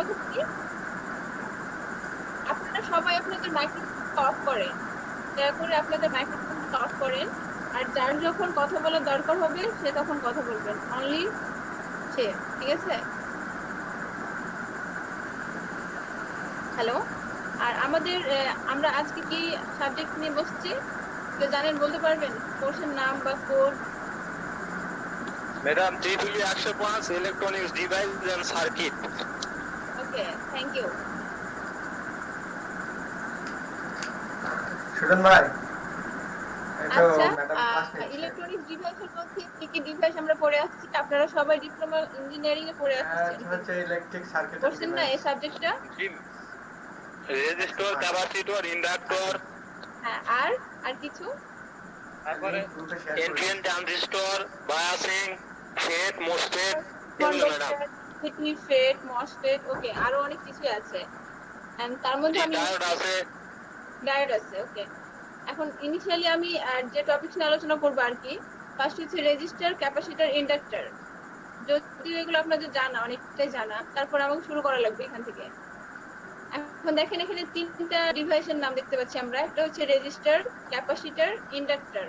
কথা কি, আপনারা সবাই আপনাদের মাইক্রোফোনটা অফ করেন, দয়া করে আপনাদের মাইক্রোফোনটা অফ করেন। আর যার যখন কথা বলার দরকার হবে সে তখন কথা বলবেন, অনলি সে, ঠিক আছে? হ্যালো। আর আমাদের আমরা আজকে কি সাবজেক্ট নিয়ে বসছি, কেউ জানেন, বলতে পারবেন কোর্সের নাম বা code? Madam TEEE 105 electronics device and circuit. Okay, thank you. Sujan ভাই, এই তো আচ্ছা, ম্যাডাম ক্লাস নিচ্ছে। ইলেকট্রনিক্স ডিভাইসের মধ্যে কি কি ডিভাইস আমরা পড়ে আসছি? আপনারা সবাই ডিপ্লোমা ইঞ্জিনিয়ারিং এ পড়ে আসছেন, হচ্ছে ইলেকট্রিক সার্কিট এন্ড পড়ছেন না ডিভাইস। এই সাবজেক্টটা? রেজিস্টর, ক্যাপাসিটর, ইন্ডাক্টর, হ্যাঁ, আর আর কিছু? তারপরে এনপিএন ট্রানজিস্টর, বায়াসিং, ফেট, মোসফেট, এগুলো ম্যাডাম। কন্ডাক্টর, ফেট, মসফেট, ওকে, আরো অনেক কিছু আছে। এন্ড তার মধ্যে আমি ডায়োড আছে। ডায়োড আছে, ওকে। এখন ইনিশিয়ালি আমি যে টপিক নিয়ে আলোচনা করবো আর কি, ফার্স্ট হচ্ছে রেজিস্টার, ক্যাপাসিটর, ইন্ডাক্টর। যদিও এগুলো আপনাদের জানা, অনেকটাই জানা, তারপর আমাকে শুরু করা লাগবে এখান থেকে। এখন দেখেন এখানে তিনটা ডিভাইসের নাম দেখতে পাচ্ছি আমরা, একটা হচ্ছে রেজিস্টার, ক্যাপাসিটর, ইন্ডাক্টর,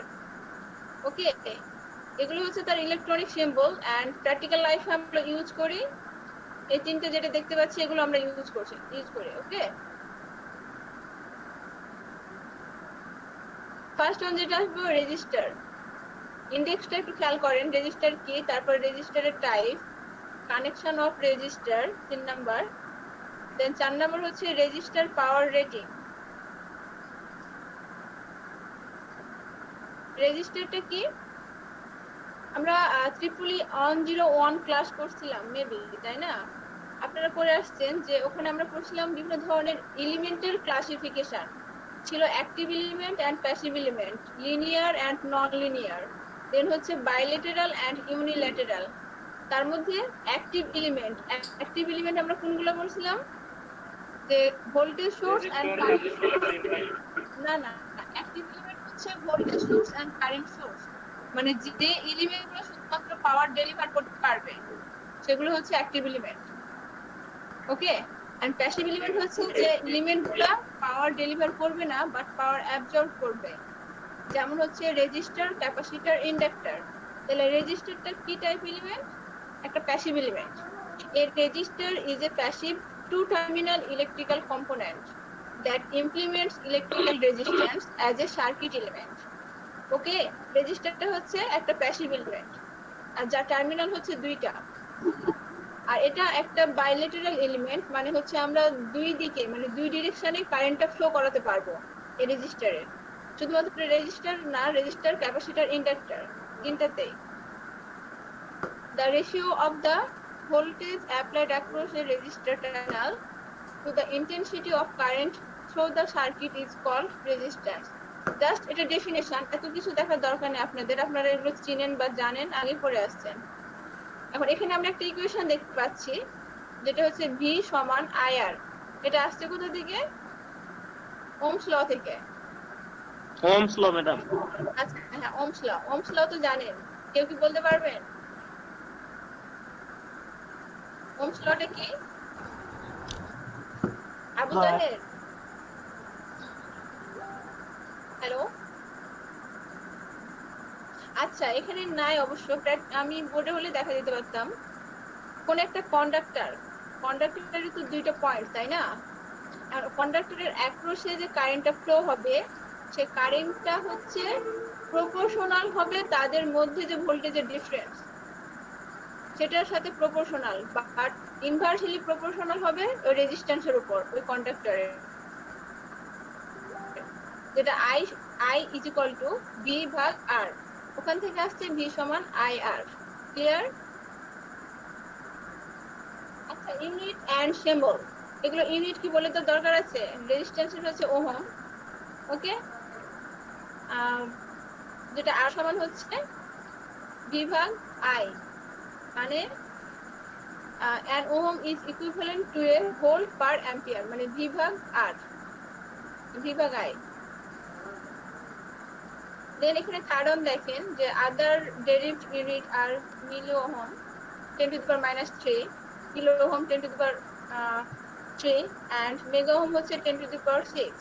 ওকে। এগুলো হচ্ছে তার ইলেকট্রনিক সিম্বল এন্ড প্র্যাকটিক্যাল লাইফে আমরা ইউজ করি। এই তিনটে যেটা দেখতে পাচ্ছি এগুলো আমরা ইউজ করি, ওকে। ফার্স্ট ওয়ান যেটা আসবে রেজিস্টার। ইন্ডেক্সটা একটু খেয়াল করেন, রেজিস্টার কি, তারপর রেজিস্টারের type, connection of register 3 number, then 4 number হচ্ছে রেজিস্টার পাওয়ার রেটিং। রেজিস্টারটা কি, আমরা ট্রিপলি 101 ক্লাস করছিলাম মেবি, তাই না? আপনারা করে আসছেন যে ওখানে আমরা পড়ছিলাম বিভিন্ন ধরনের এলিমেন্টের ক্লাসিফিকেশন ছিল, active element and passive element, linear and non linear, then হচ্ছে বাইলেটারাল এন্ড ইউনিল্যাটারাল। তার মধ্যে অ্যাক্টিভ এলিমেন্ট আমরা কোনগুলো বলছিলাম, যে voltage source and current source. না না, অ্যাক্টিভ এলিমেন্ট হচ্ছে voltage source and current source, মানে যে এলিমেন্টগুলো শুধুমাত্র পাওয়ার ডেলিভার করতে পারবে সেগুলো হচ্ছে active element, okay. And passive element হচ্ছে যে এলিমেন্টগুলো পাওয়ার ডেলিভার করবে না বাট পাওয়ার অ্যাবজর্ব করবে, যেমন হচ্ছে রেজিস্টার, ক্যাপাসিটর, ইন্ডাক্টর। তাহলে রেজিস্টারটা কি টাইপ এলিমেন্ট? একটা passive element. A resistor is a passive two-terminal electrical component that implements electrical resistance as a circuit element. ওকে, রেজিস্টারটা হচ্ছে একটা প্যাসিভ এলিমেন্ট আর যার টার্মিনাল হচ্ছে দুইটা। আর এটা একটা বাইলেটারাল এলিমেন্ট, মানে হচ্ছে আমরা দুই দিকে, মানে দুই ডিরেকশনে কারেন্টটা ফ্লো করাতে পারবো এই রেজিস্টারে। শুধুমাত্র রেজিস্টার না, রেজিস্টার, ক্যাপাসিটর, ইন্ডাক্টর তিনটাতেই। The ratio of the voltage applied across a resistor terminal to the intensity of current through the circuit is called resistance. Just এটা ডেফিনেশন, এত কিছু দেখার দরকার নেই আপনাদের, আপনারা এগুলো চিনেন বা জানেন, আগে পড়ে আসছেন। এখন এখানে আমরা একটা ইকুয়েশন দেখতে পাচ্ছি যেটা হচ্ছে V সমান IR। এটা আসছে কোথা থেকে? ওহমস ল থেকে। Ohm's law madam. আচ্ছা হ্যাঁ, ওহমস ল তো জানেন, কেউ কি বলতে পারবেন ওহমস লটা কি? আবু তাহের, হ্যালো। আচ্ছা এখানে নাই অবশ্য, আমি বোর্ডে হলে দেখা দিতে পারতাম। কোন একটা কন্ডাক্টরের তো দুইটা পয়েন্ট, তাই না? আর কন্ডাক্টরের অ্যাক্রসে যে কারেন্টটা ফ্লো হবে, সে কারেন্টটা হচ্ছে প্রপোর্শনাল হবে তাদের মধ্যে যে ভোল্টেজের ডিফারেন্স সেটার সাথে প্রপোর্শনাল, বাট ইনভার্সলি প্রপোর্শনাল হবে ওই রেজিস্ট্যান্সের উপর, ওই কন্ডাক্টরের, যেটা I is equal to V ভাগ R। ওখান থেকে আসছে V সমান IR। ক্লিয়ার? আচ্ছা, ইউনিট এন্ড সিম্বল, এগুলো ইউনিট কি বলে তো দরকার আছে? রেজিস্ট্যান্সের হচ্ছে ওহম, ওকে। যেটা R সমান হচ্ছে V ভাগ I, মানে an ohm is equivalent to a volt per ampere, মানে V ভাগ R, V ভাগ I। দেন এখানে থার্ড ওয়ান দেখেন যে আদার ডেরিভড ইউনিট আর milli ohm 10 to the power -3, kilo ohm 10 to the power 3 and mega ohm হচ্ছে 10 to the power 6।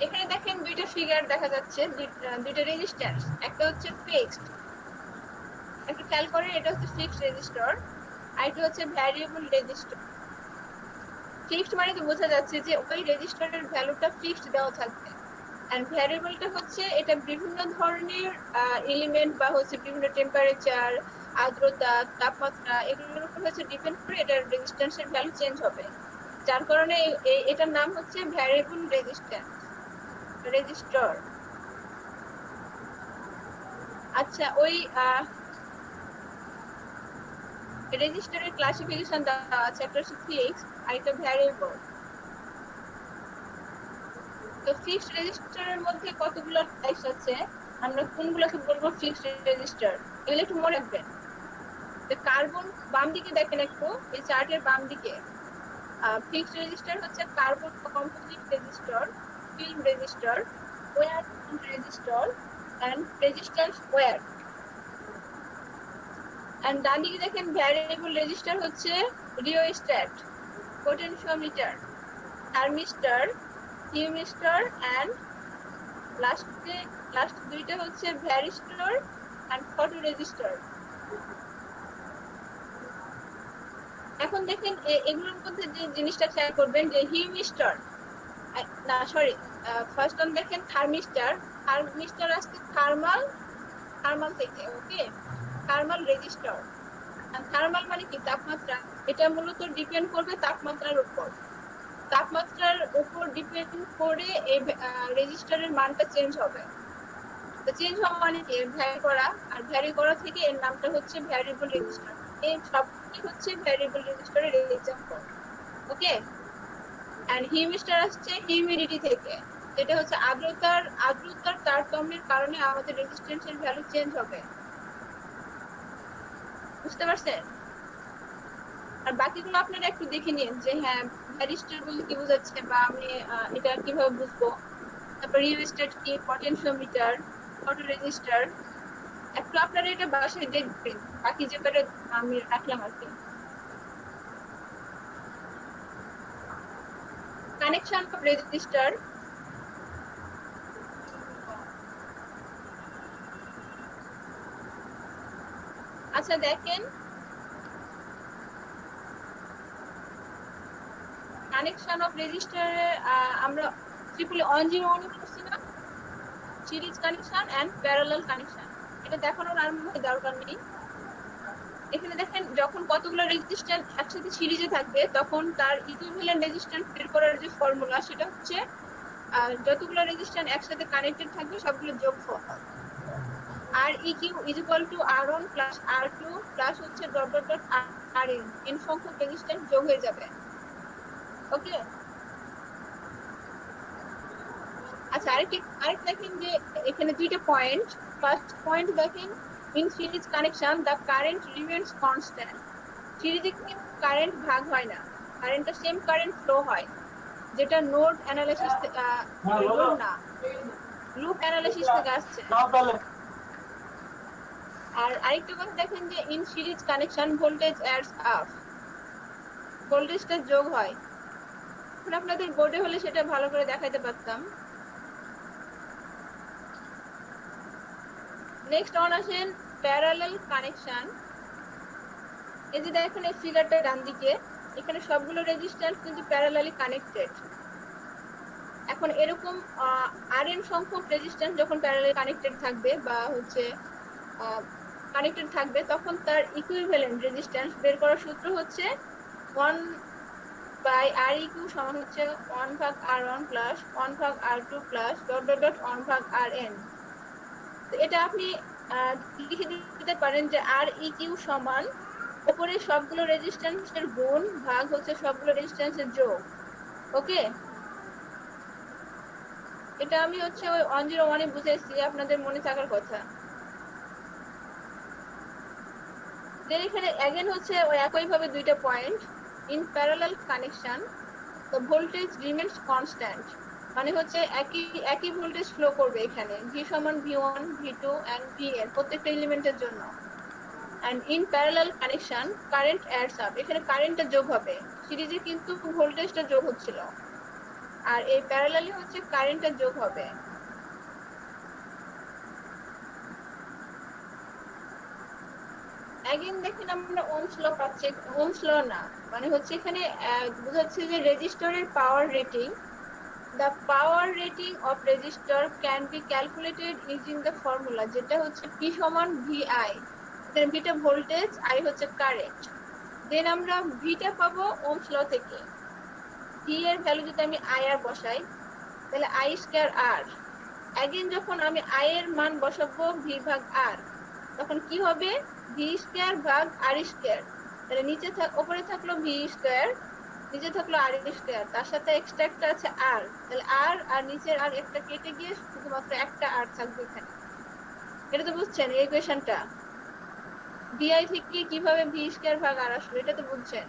এখানে দেখেন দুইটা ফিগার দেখা যাচ্ছে, দুইটা রেজিস্ট্যান্স, একটা হচ্ছে ফিক্সড, একটা খেয়াল করেন এটা হচ্ছে ফিক্সড রেজিস্টর আর এটা হচ্ছে ভ্যারিয়েবল রেজিস্টর। ফিক্সড মানে তো বোঝা যাচ্ছে যে ওই রেজিস্টরের ভ্যালুটা ফিক্সড দেওয়া থাকবে, এন্ড ভ্যারিয়েবলটা হচ্ছে এটা বিভিন্ন ধরনের এলিমেন্ট বা হচ্ছে বিভিন্ন টেম্পারেচার, আর্দ্রতা, তাপমাত্রা এগুলোর উপর হচ্ছে ডিপেন্ড করে এটার রেজিস্ট্যান্সের ভ্যালু চেঞ্জ হবে, যার কারণে এটার নাম হচ্ছে ভ্যারিয়েবল রেজিস্ট্যান্স রেজিস্টর। আচ্ছা, ওই রেজিস্টরের ক্লাসিফিকেশন দেওয়া আছে, একটা হচ্ছে ফিক্সড আর একটা ভ্যারিয়েবল। তো ফিক্সড রেজিস্টারের মধ্যে কতগুলো টাইপস আছে, আমরা কোনগুলোকে বলবো ফিক্সড রেজিস্টার, এগুলো একটু মনে রাখবেন। তো কার্বন বাম দিকে দেখেন একটু, এই চার্টের বাম দিকে ফিক্সড রেজিস্টার হচ্ছে carbon composite resistor, film resistor, wire resistor and resistance wire. And ডান দিকে দেখেন ভ্যারিয়েবল রেজিস্টার হচ্ছে rheostat, potentiometer, thermistor, humistor and last দুইটা হচ্ছে ভ্যারিস্টর এন্ড ফটো রেজিস্টার। এখন দেখেন এগুলোর মধ্যে যে জিনিসটা খেয়াল করবেন যে হিউমিস্টর, না সরি, ফার্স্ট অন দেখেন থার্মিস্টর, থার্মিস্টর আসছে থার্মাল থেকে, ওকে, থার্মাল রেজিস্টার। থার্মাল মানে কি তাপমাত্রা, এটা মূলত ডিপেন্ড করবে তাপমাত্রার উপর, তাপমাত্রার উপর ডিপেন্ড করে এই রেজিস্টারের মানটা চেঞ্জ হবে। তো চেঞ্জ হওয়া মানে কি ভ্যারি করা, আর ভ্যারি করা থেকে এর নামটা হচ্ছে ভ্যারিয়েবল রেজিস্টার। এই সবটি হচ্ছে ভ্যারিয়েবল রেজিস্টারের এক্সাম্পল, ওকে। এন্ড হিউমিস্টার আসছে হিউমিডিটি থেকে, এটা হচ্ছে আর্দ্রতার তারতম্যের কারণে আমাদের রেজিস্ট্যান্সের ভ্যালু চেঞ্জ হবে, বুঝতে পারছেন? আর বাকিগুলো আপনারা একটু দেখে নিন যে হ্যাঁ ভ্যারিস্টর বলতে কি বোঝাচ্ছে বা আমি এটা কিভাবে বুঝবো। তারপর রিওস্ট্যাট কি, পটেনশিওমিটার, ফটো রেজিস্টার, একটু আপনারা এটা বাসায় দেখবেন, বাকি যে কটা আমি রাখলাম আর কি। কানেকশন অফ রেজিস্টার, আচ্ছা দেখেন কানেকশন অফ রেজিস্টারে আমরা ট্রিপলি 101 করছি না, series connection and parallel connection, এটা দেখানোর আর মনে দরকার নেই। এখানে দেখেন যখন কতগুলো রেজিস্ট্যান্স একসাথে সিরিজে থাকবে তখন তার ইকুইভ্যালেন্ট রেজিস্ট্যান্স বের করার যে ফর্মুলা সেটা হচ্ছে যতগুলো রেজিস্ট্যান্স একসাথে কানেক্টেড থাকবে সবগুলো যোগফল, আর EQ is equal to R1 plus R2 plus হচ্ছে dot dot dot Rn, n সংখ্যক রেজিস্ট্যান্স যোগ হয়ে যাবে, ওকে। আচ্ছা আরেকটা দেখেন যে এখানে দুইটা পয়েন্ট, ফার্স্ট পয়েন্ট দেখেন in series connection the current remains constant, সিরিজে কিন্তু কারেন্ট ভাগ হয় না, কারেন্টটা সেম কারেন্ট ফ্লো হয়, যেটা নোড অ্যানালিসিস না লুপ অ্যানালিসিস থেকে আসছে। আর আরেকটা কথা দেখেন যে in series connection voltage adds up, ভোল্টেজটা যোগ হয়। এখন আপনাদের বোর্ডে হলে সেটা ভালো করে দেখাইতে পারতাম। নেক্সট অন আসেন প্যারালাল কানেকশন। এই যে দেখেন এই ফিগারটা ডান দিকে, এখানে সবগুলো রেজিস্ট্যান্স কিন্তু প্যারালালি কানেক্টেড। এখন এরকম Rn সংখ্যক রেজিস্ট্যান্স যখন প্যারালালি কানেক্টেড থাকবে বা হচ্ছে কানেক্টেড থাকবে তখন তার ইকুইভ্যালেন্ট রেজিস্ট্যান্স বের করার সূত্র হচ্ছে 1 বাই Req সমান হচ্ছে 1 ভাগ R1 প্লাস 1 ভাগ R2 plus dot dot dot 1 ভাগ Rn। তো এটা আপনি লিখে দিতে পারেন যে Req সমান উপরে সবগুলো রেজিস্ট্যান্সের গুণ ভাগ হচ্ছে সবগুলো রেজিস্ট্যান্সের যোগ, ওকে। এটা আমি হচ্ছে ওই 101 এ বুঝাইছি, আপনাদের মনে থাকার কথা। এখানে अगेन হচ্ছে ওই একই ভাবে দুইটা point in parallel connection the voltage remains constant, মানে হচ্ছে একই ভোল্টেজ ফ্লো করবে এখানে V সমান V1 V2 এন্ড Vn প্রত্যেকটা এলিমেন্টের জন্য। and in parallel connection current adds up এখানে কারেন্টটা যোগ হবে সিরিজে কিন্তু ভোল্টেজটা যোগ হচ্ছিল আর এই প্যারালালি হচ্ছে কারেন্টটা যোগ হবে अगेन দেখেন আমরা ওহমস ল পাচ্ছি ওহমস ল না মানে হচ্ছে এখানে বোঝাচ্ছে যে রেজিস্টরের power rating the power rating of resistor can be calculated using the formula যেটা হচ্ছে P সমান VI এখানে V টা ভোল্টেজ I হচ্ছে কারেন্ট দেন আমরা V টা পাবো ওহমস ল থেকে V এর ভ্যালু যদি আমি IR বসাই তাহলে I স্কয়ার R अगेन যখন আমি I এর মান বসাবো V ভাগ R তখন কি হবে V স্কয়ার ভাগ R স্কয়ার তাহলে নিচে উপরে থাকলো V স্কয়ার নিচে থাকলো R স্কয়ার তার সাথে এক্সট্রা একটা আছে R তাহলে R আর নিচের R একটা কেটে গিয়ে শুধুমাত্র একটা R থাকবে এখানে এটা তো বুঝছেন এই ইকুয়েশনটা VI থেকে কিভাবে V স্কয়ার ভাগ R আসলো এটা তো বুঝছেন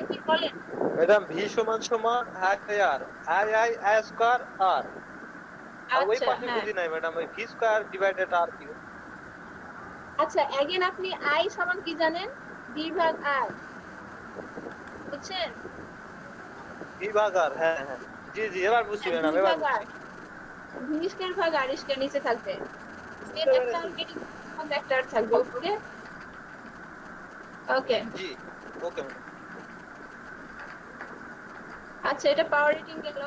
কি বলেন ম্যাডাম V সমান সমান IR I স্কয়ার R আর ওই পাশে বুঝি নাই ম্যাডাম ওই V স্কয়ার ডিভাইডেড R কি আচ্ছা अगेन আপনি I সমান কি জানেন V ভাগ R বুঝছেন V ভাগ R হ্যাঁ হ্যাঁ জি জি এবার বুঝছি ম্যাডাম এবার V স্কয়ার ভাগ R স্কয়ার নিচে থাকবে এর একটা আর থাকবে উপরে ওকে জি ওকে ম্যাডাম আচ্ছা এটা পাওয়ার রেটিং গেল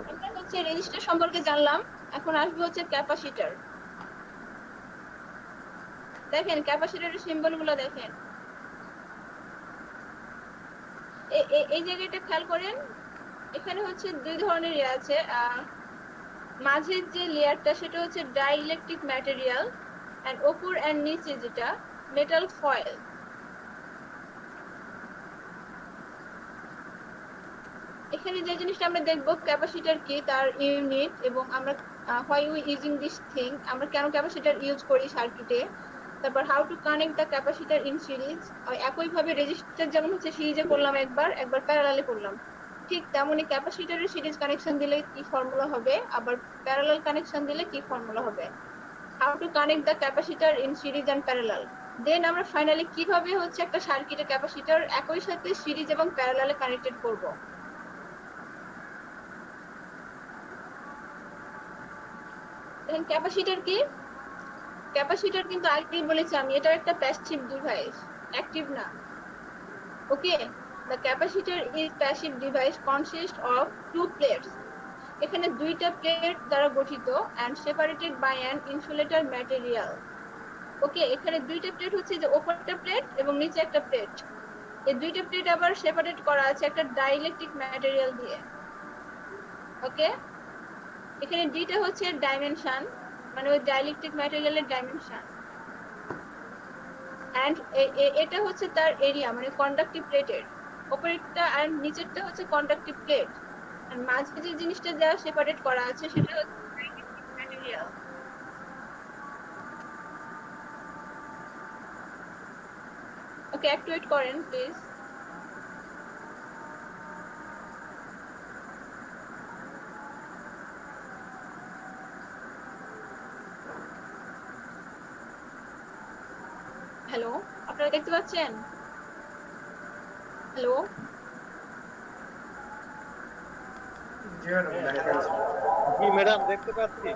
আমরা হচ্ছে রেজিস্টার সম্পর্কে জানলাম এখন আসবে হচ্ছে ক্যাপাসিটর দেখেন ক্যাপাসিটরের সিম্বলগুলো দেখেন এই জায়গাটা খেয়াল করেন এখানে হচ্ছে দুই ধরনের আছে মাঝের যে লেয়ারটা সেটা হচ্ছে ডাইইলেকট্রিক ম্যাটেরিয়াল এন্ড উপর এন্ড নিচে যেটা মেটাল ফয়েল এখানে যে জিনিসটা আমরা দেখব ক্যাপাসিটর কি তার ইউনিট এবং আমরা why we using this thing আমরা কেন ক্যাপাসিটর ইউজ করি সার্কিটে তারপর how to connect the capacitor in series একই ভাবে রেজিস্টর যেমন হচ্ছে সিরিজে করলাম একবার প্যারালালে করলাম ঠিক তেমনি ক্যাপাসিটরের সিরিজ কানেকশন দিলে কি ফর্মুলা হবে আবার প্যারালাল কানেকশন দিলে কি ফর্মুলা হবে how to connect the capacitor in series and parallel then আমরা ফাইনালি কিভাবে হচ্ছে একটা সার্কিটে ক্যাপাসিটর একই সাথে সিরিজ এবং প্যারালালে কানেক্টেড করব দেখেন ক্যাপাসিটর কি ক্যাপাসিটর কিন্তু আগেই বলেছি আমি এটা একটা প্যাসিভ ডিভাইস অ্যাক্টিভ না ওকে the capacitor is passive device consists of two plates এখানে দুইটা প্লেট দ্বারা গঠিত and separated by an insulator material ওকে এখানে দুইটা প্লেট হচ্ছে যে উপরটা প্লেট এবং নিচে একটা প্লেট এই দুইটা প্লেট আবার সেপারেট করা আছে একটা ডাইইলেকট্রিক ম্যাটেরিয়াল দিয়ে ওকে এখানে ডিটা হচ্ছে ডাইমেনশন মানে ওই ডাইইলেকট্রিক ম্যাটেরিয়ালের ডাইমেনশন এন্ড এটা হচ্ছে তার এরিয়া মানে কন্ডাক্টিভ প্লেটের উপরেরটা আর নিচেরটা হচ্ছে কন্ডাক্টিভ প্লেট আর মাঝে যে জিনিসটা যা সেপারেট করা আছে সেটা হচ্ছে ডাইইলেকট্রিক ম্যাটেরিয়াল ওকে একটু ওয়েট করেন প্লিজ হ্যালো আপনারা দেখতে পাচ্ছেন হ্যালো জি ম্যাডাম দেখতে পাচ্ছি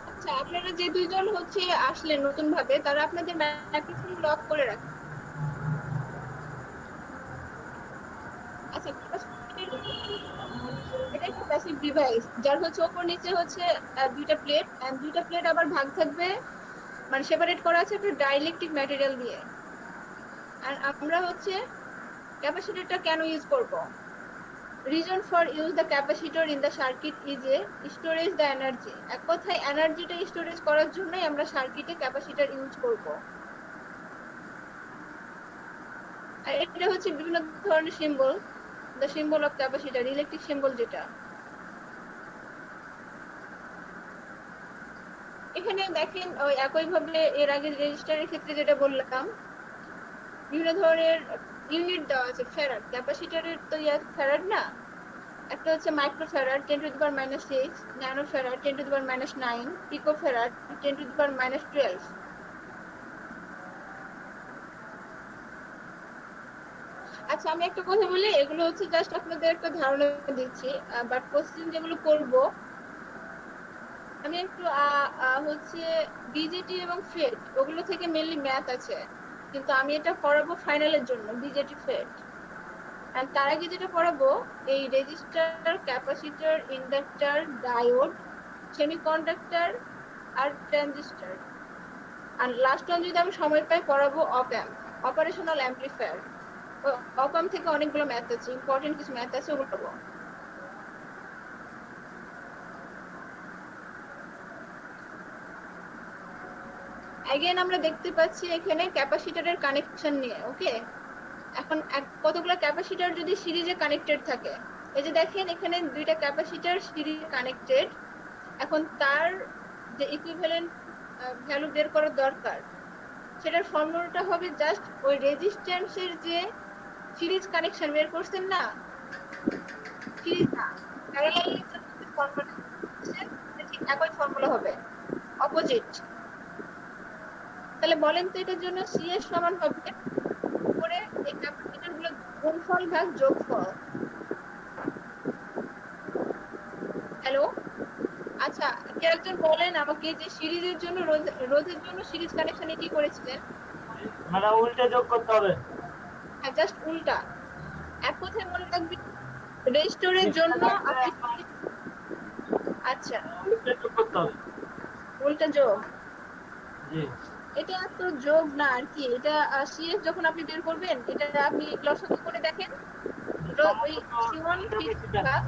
আচ্ছা আপনারা যে দুইজন হচ্ছে আসলেন নতুন ভাবে তারা আপনাদের মাইক্রোফোন লক করে রাখেন আচ্ছা এটা একটা প্যাসিভ ডিভাইস যার হচ্ছে উপর নিচে হচ্ছে দুইটা প্লেট এন্ড দুইটা প্লেট আবার ভাগ থাকবে মানে সেপারেট করা আছে একটা ডাইইলেকট্রিক ম্যাটেরিয়াল দিয়ে আর আমরা হচ্ছে ক্যাপাসিটরটা কেন ইউজ করব reason for use the capacitor in the circuit is a storage the energy এক কথায় এনার্জিটা স্টোরেজ করার জন্যই আমরা সার্কিটে ক্যাপাসিটর ইউজ করব আর এটা হচ্ছে বিভিন্ন ধরনের symbol the symbol of capacitor electric symbol যেটা এখানে দেখেন ওই একই ভাবে এর আগে রেজিস্টারের ক্ষেত্রে যেটা বললাম বিভিন্ন ধরনের ইউনিট দেওয়া আছে ফ্যারাড, ক্যাপাসিটরের তো ফ্যারাড না, একটা হচ্ছে micro farad 10 to the power -6, nano farad 10 to the power -9, pico farad 10 to the power -12। আচ্ছা আমি একটা কথা বলি, এগুলো হচ্ছে জাস্ট আপনাদের একটা ধারণা দিচ্ছি, বাট কোশ্চেন যেগুলো করব আমি একটু হচ্ছে বিজেটি এবং ফেড ওগুলো থেকে মেইনলি ম্যাথ আছে, কিন্তু আমি এটা পড়াবো ফাইনালের জন্য বিজেটি ফেড। আর তার আগে যেটা পড়াবো এই resistor, capacitor, inductor, diode, semiconductor আর ট্রানজিস্টর। আর লাস্ট ওয়ান যদি আমি সময় পাই পড়াবো op amp, operational amplifier. Op amp থেকে অনেকগুলো ম্যাথ আছে, ইম্পর্টেন্ট কিছু ম্যাথ আছে, ওগুলো পড়বো। अगेन আমরা দেখতে পাচ্ছি এখানে ক্যাপাসিটরের কানেকশন নিয়ে। ওকে, এখন কতগুলো ক্যাপাসিটর যদি সিরিজে কানেক্টেড থাকে, এই যে দেখেন এখানে দুইটা ক্যাপাসিটর সিরিজে কানেক্টেড, এখন তার যে ইকুইভ্যালেন্ট ভ্যালু বের করার দরকার, সেটার ফর্মুলাটা হবে জাস্ট ওই রেজিস্ট্যান্সের যে সিরিজ কানেকশন বের করছেন না, সিরিজ না প্যারালাল ফর্মুলা ঠিক একই ফর্মুলা হবে, অপোজিট। তাহলে বলেন তো এটার জন্য সি এর সমান হবে করে এই ক্যাপাসিটর গুলো গুণফল ভাগ যোগফল। হ্যালো, আচ্ছা কে একজন বলেন আমাকে যে সিরিজের জন্য রোধের জন্য সিরিজ কানেকশনে কি করেছিলেন? মানে উল্টে যোগ করতে হবে। হ্যাঁ, জাস্ট উল্টা। এক কথায় মনে রাখবেন রেজিস্টরের জন্য আপনি আচ্ছা উল্টে যোগ করতে হবে। উল্টা যোগ, জি এটা তো যোগ না আর কি, এটা সিএফ যখন আপনি বের করবেন এটা আপনি লসাগু করে দেখেন, ওই C1 ভাগ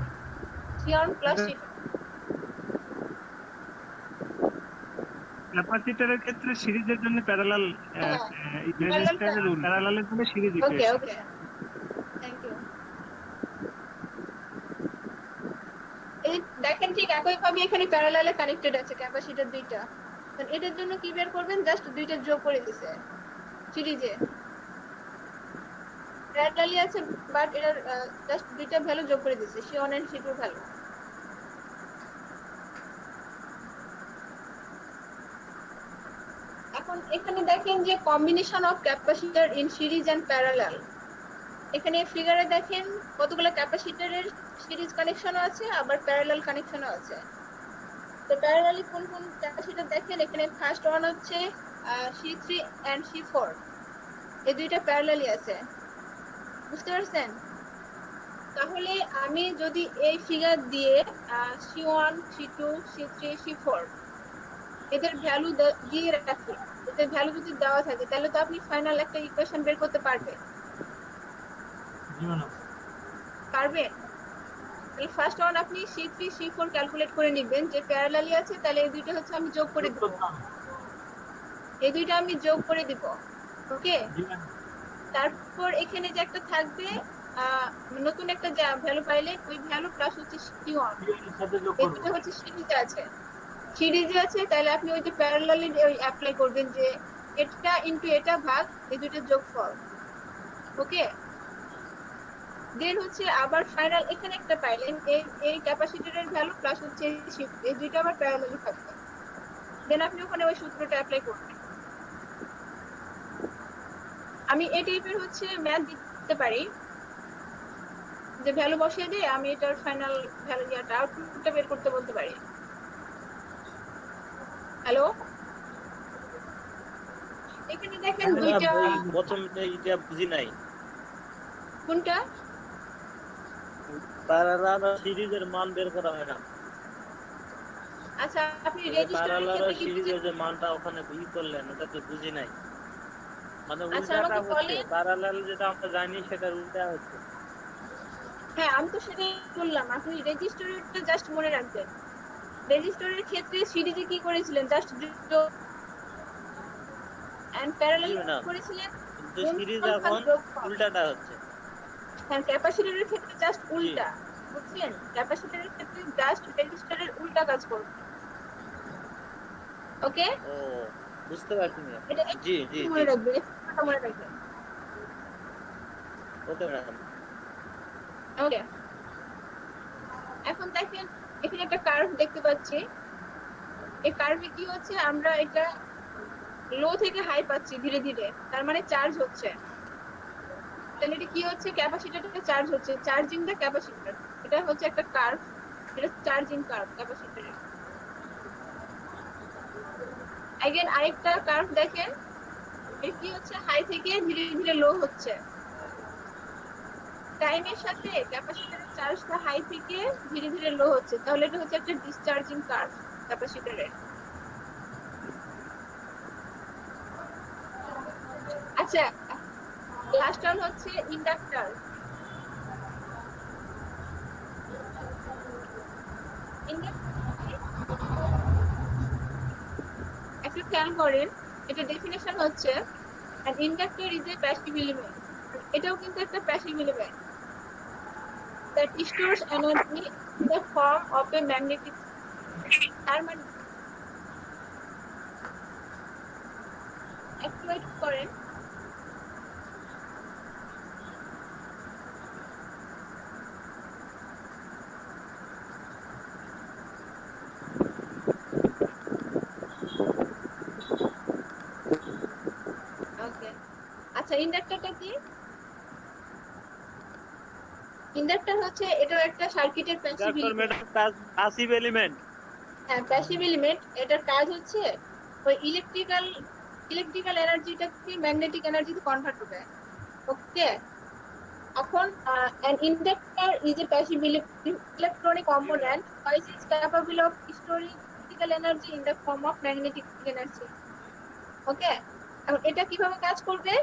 C1 প্লাস C2। ক্যাপাসিটরের ক্ষেত্রে সিরিজের জন্য প্যারালাল, রেজিস্টরের প্যারালালের জন্য series okay equation. Okay, thank you. এই দেখেন ঠিক একই ভাবে এখানে প্যারালালে কানেক্টেড আছে ক্যাপাসিটর দুইটা, এটার জন্য কি বের করবেন, জাস্ট দুইটা যোগ করে দিছে সিরিজে, প্যারালালি আছে বাট এটার জাস্ট দুইটা ভ্যালু যোগ করে দিছে, C1 এন্ড C2 ভ্যালু। এখন এখানে দেখেন যে combination of capacitor in series and parallel, এখানে ফিগারে দেখেন কতগুলো ক্যাপাসিটরের সিরিজ কানেকশনও আছে আবার প্যারালাল কানেকশনও আছে। তো প্যারালালি কোন কোন ক্যাপাসিটর দেখেন, এখানে ফার্স্ট ওয়ান হচ্ছে C3 এন্ড C4, এই দুইটা প্যারালালি আছে, বুঝতে পারছেন? তাহলে আমি যদি এই ফিগার দিয়ে C1, C2, C3, C4 এদের ভ্যালু দিয়ে রাখি, এদের ভ্যালু যদি দেওয়া থাকে তাহলে তো আপনি ফাইনাল একটা ইকুয়েশন বের করতে পারবেন। জি ম্যাডাম। পারবেন? তাহলে ফার্স্ট ওয়ান আপনি C3, C4 ক্যালকুলেট করে নেবেন, যে প্যারালালি আছে তাহলে এই দুইটা হচ্ছে আমি যোগ করে দিব, এই দুইটা আমি যোগ করে দিব। ওকে, জি ম্যাডাম। তারপর এখানে যে একটা থাকবে নতুন একটা যা ভ্যালু পাইলে ওই ভ্যালু প্লাস হচ্ছে C1, এর সাথে যোগ এই করব। দুটো হচ্ছে সিরিজে আছে, তাহলে আপনি ওই যে প্যারালালি ওই অ্যাপ্লাই করবেন যে এটা ইনটু এটা ভাগ এই দুটোর যোগফল। ওকে, দেন হচ্ছে আবার ফাইনাল এখানে একটা পাইলেন এই ক্যাপাসিটরের ভ্যালু প্লাস হচ্ছে এই দুইটা আবার প্যারালালি থাকবে, দেন আপনি ওখানে ওই সূত্রটা অ্যাপ্লাই করবেন। আমি এই টাইপের হচ্ছে ম্যাথ দিতে পারি যে ভ্যালু বসিয়ে দিয়ে আমি এটার ফাইনাল ভ্যালু ইয়াটা আউটপুটটা বের করতে বলতে পারি। হ্যালো, এখানে দেখেন দুইটা, প্রথম এটা বুঝি নাই, কোনটা? প্যারালাল আর সিরিজের মান বের করা হয় না। আচ্ছা আপনি রেজিস্টারের প্যারালাল আর ক্ষেত্রে কি সিরিজের যে মানটা ওখানে ই করলেন ওটা তো বুঝি নাই, মানে আচ্ছা, উল্টাটা আমাকে হচ্ছে বলেন। প্যারালাল যেটা আমরা জানি সেটার উল্টা হচ্ছে। হ্যাঁ আমি তো সেটাই বললাম, আপনি রেজিস্টারেরটা জাস্ট মনে রাখবেন। রেজিস্টারের ক্ষেত্রে সিরিজে কি করেছিলেন, জাস্ট যোগ এন্ড প্যারালাল করেছিলেন, কিন্তু সিরিজ এখন উল্টাটা হচ্ছে। হ্যাঁ ক্যাপাসিটরের ক্ষেত্রে জাস্ট উল্টা, বুঝছেন? ক্যাপাসিটরের ক্ষেত্রে জাস্ট রেজিস্টারের উল্টা কাজ করবে। ওকে, ও বুঝতে পারছি না। এটা জি জি মনে রাখবেন, এটা মনে রাখবেন। Okay madam. ওকে, এখন দেখেন এখানে একটা কার্ভ দেখতে পাচ্ছি। এই কার্ভে কি হচ্ছে, আমরা এটা লো থেকে হাই পাচ্ছি ধীরে ধীরে, তার মানে চার্জ হচ্ছে। তাহলে এটা কি হচ্ছে, ক্যাপাসিটরটা চার্জ হচ্ছে, চার্জিং দ্য ক্যাপাসিটর। এটা হচ্ছে একটা কার্ভ, এটা চার্জিং কার্ভ ক্যাপাসিটরের। अगेन আরেকটা কার্ভ দেখেন, এর কি হচ্ছে, হাই থেকে ধীরে ধীরে লো হচ্ছে। টাইমের সাথে ক্যাপাসিটরের চার্জটা হাই থেকে ধীরে ধীরে লো হচ্ছে, তাহলে এটা হচ্ছে একটা ডিসচার্জিং কার্ভ ক্যাপাসিটরের। আচ্ছা, লাস্ট ওয়ান হচ্ছে ইন্ডাক্টর। একটু খেয়াল করেন, এটা ডেফিনেশন হচ্ছে an inductor is a passive element। এটাও কিন্তু একটা passive element that stores energy in the form of a magnetic field। তার মানে একটু ওয়েট করেন, ওকে। আচ্ছা, ইন্ডাক্টরটা কি? ইন্ডাক্টর হচ্ছে এটাও একটা সার্কিটের passive doctor element. Madam passive element. হ্যাঁ, প্যাসিভ এলিমেন্ট। এটার কাজ হচ্ছে ওই ইলেকট্রিক্যাল এনার্জিটাকে ম্যাগনেটিক এনার্জিতে কনভার্ট করবে। ওকে, এখন an inductor is a passive electronic component which is capable of storing electrical energy in the form of magnetic energy। ওকে, এখন এটা কিভাবে কাজ করবে?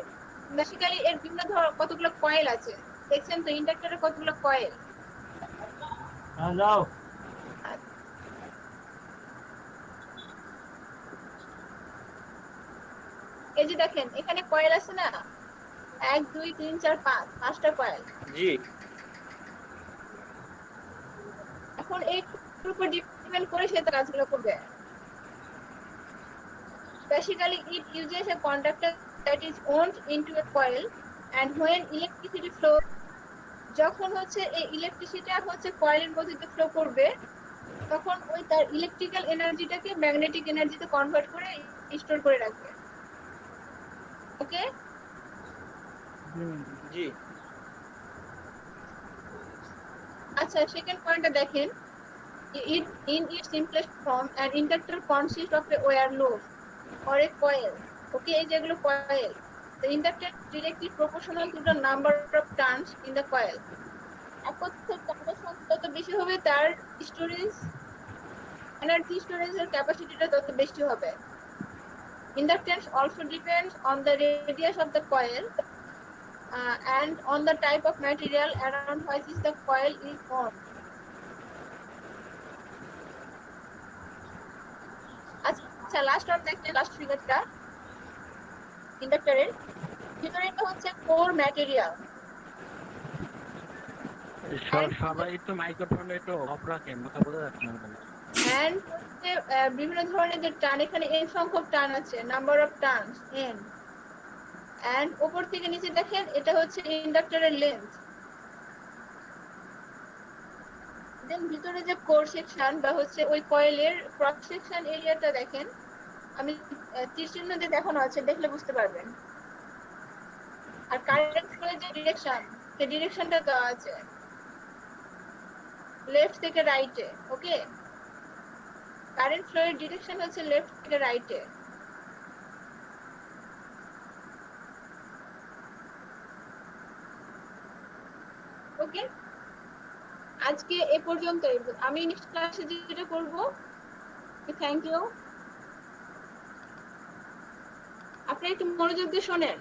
বেসিক্যালি এর বিভিন্ন কতগুলো কয়েল আছে, দেখছেন তো ইন্ডাক্টরে কতগুলো কয়েল। হ্যাঁ যাও। এই যে দেখেন এখানে কয়েল আছে না, 1 2 3 4 5, 5টা কয়েল। জি। এখন এই উপর ডিপেন্ড করে সে তার কাজগুলো করবে। Basically, it uses a conductor that is wound into a coil, and when electricity flow, যখন হচ্ছে এই ইলেকট্রিসিটি হচ্ছে কয়েলের মধ্যে দিয়ে ফ্লো করবে, তখন ওই তার ইলেকট্রিক্যাল এনার্জিটাকে ম্যাগনেটিক এনার্জিতে কনভার্ট করে স্টোর করে রাখবে। ওকে, জি। আচ্ছা, সেকেন্ড পয়েন্টটা দেখেন, in its simplest form an inductor consists of a wire loop or a coil। ওকে, এই যেগুলো coil, the inductor directly proportional to the number of turns in the coil। টার্নের সংখ্যা যত বেশি হবে তার স্টোরেজ এনার্জি স্টোরেজের ক্যাপাসিটিটা তত বেশি হবে। Inductance also depends on the radius of the coil and on the type of material around which is the coil is wound। আচ্ছা, লাস্ট ওয়ান দেখেন, লাস্ট ফিগারটা ইন্ডাক্টরের ভিতরে হচ্ছে কোর ম্যাটেরিয়াল। সবাই একটু মাইক্রোফোন একটু অফ রাখেন, কথা বলতে যাচ্ছে না। এন্ড হচ্ছে বিভিন্ন ধরনের যে টার্ন, এখানে n সংখ্যক টার্ন আছে, number of turns n। And উপর থেকে নিচে দেখেন এটা হচ্ছে ইন্ডাক্টরের লেন্থ। দেন ভিতরে যে কোর সেকশন বা হচ্ছে ওই কয়েলের ক্রস সেকশন এরিয়াটা দেখেন, আমি তীর চিহ্ন দিয়ে দেখানো আছে, দেখলে বুঝতে পারবেন। আর কারেন্ট ফ্লোর যে ডিরেকশন, সেই ডিরেকশনটা দেওয়া আছে লেফট থেকে রাইটে। ওকে, কারেন্ট ফ্লোয়ের ডিরেকশন হচ্ছে লেফট থেকে রাইটে। ওকে, আজকে এ পর্যন্তই। আমি নেক্সট ক্লাসে যেটা করব, থ্যাংক ইউ। আপনি একটু মনোযোগ দিয়ে শোনেন।